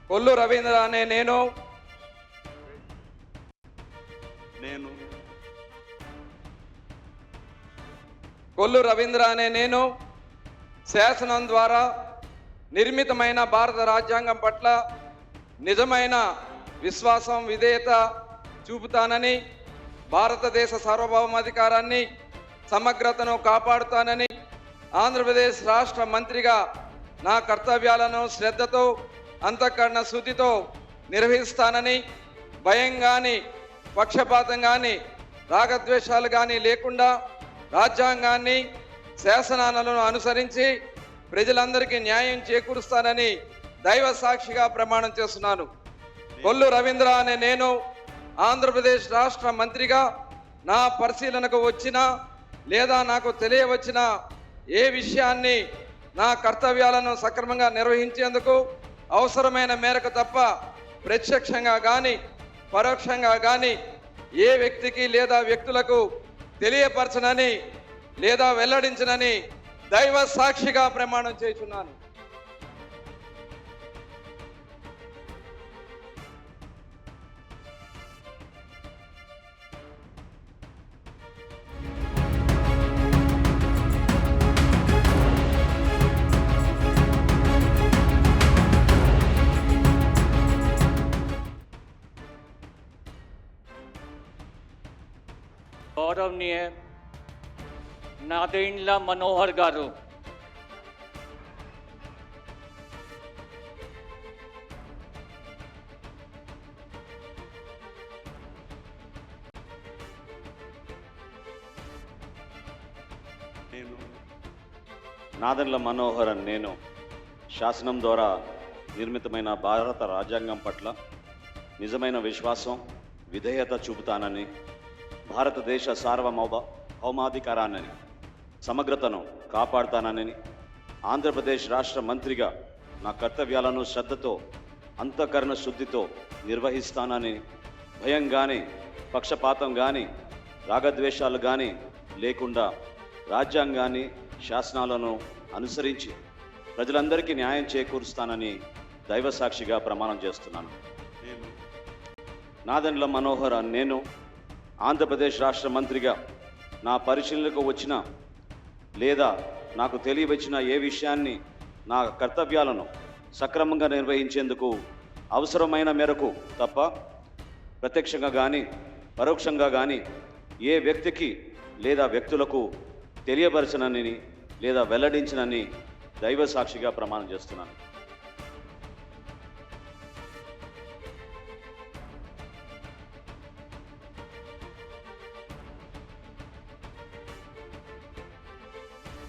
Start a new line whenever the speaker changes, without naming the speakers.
కొల్లు రవీంద్ర అనే నేను కొల్లు రవీంద్ర అనే నేను శాసనం ద్వారా నిర్మితమైన భారత రాజ్యాంగం పట్ల నిజమైన విశ్వాసం విధేయత చూపుతానని, భారతదేశ సార్వభౌమాధికారాన్ని సమగ్రతను కాపాడుతానని, ఆంధ్రప్రదేశ్ రాష్ట్ర మంత్రిగా నా కర్తవ్యాలను శ్రద్ధతో అంతఃకరణ శుద్ధితో నిర్వహిస్తానని, భయం కానీ పక్షపాతం కానీ రాగద్వేషాలు కానీ లేకుండా రాజ్యాంగాన్ని శాసనాలను అనుసరించి ప్రజలందరికీ న్యాయం చేకూరుస్తానని దైవ సాక్షిగా ప్రమాణం చేస్తున్నాను. కొల్లు రవీంద్ర అనే నేను ఆంధ్రప్రదేశ్ రాష్ట్ర మంత్రిగా నా పరిశీలనకు వచ్చిన లేదా నాకు తెలియవచ్చిన ఏ విషయాన్ని నా కర్తవ్యాలను సక్రమంగా నిర్వహించేందుకు అవసరమైన మేరకు తప్ప ప్రత్యక్షంగా కానీ పరోక్షంగా కానీ ఏ వ్యక్తికి లేదా వ్యక్తులకు తెలియపరచనని లేదా వెల్లడించనని దైవ సాక్షిగా ప్రమాణం చేస్తున్నాను.
గౌరవనీయ నాదెండ్ల మనోహర్ గారు,
నాదెండ్ల మనోహర్ అని నేను శాసనం ద్వారా నిర్మితమైన భారత రాజ్యాంగం పట్ల నిజమైన విశ్వాసం విధేయత చూపుతానని, భారతదేశ సార్వభౌమాధికారాన్ని సమగ్రతను కాపాడుతానని, ఆంధ్రప్రదేశ్ రాష్ట్ర మంత్రిగా నా కర్తవ్యాలను శ్రద్ధతో అంతఃకరణ శుద్ధితో నిర్వహిస్తానని, భయం కానీ పక్షపాతం కానీ రాగద్వేషాలు కానీ లేకుండా రాజ్యాంగాన్ని శాసనాలను అనుసరించి ప్రజలందరికీ న్యాయం చేకూరుస్తానని దైవ సాక్షిగా ప్రమాణం చేస్తున్నాను. నాదెండ్ల మనోహర్ నేను ఆంధ్రప్రదేశ్ రాష్ట్ర మంత్రిగా నా పరిశీలనకు వచ్చిన లేదా నాకు తెలియవచ్చిన ఏ విషయాన్ని నా కర్తవ్యాలను సక్రమంగా నిర్వహించేందుకు అవసరమైన మేరకు తప్ప ప్రత్యక్షంగా కానీ పరోక్షంగా కానీ ఏ వ్యక్తికి లేదా వ్యక్తులకు తెలియపరచనని లేదా వెల్లడించనని దైవ సాక్షిగా ప్రమాణం చేస్తున్నాను.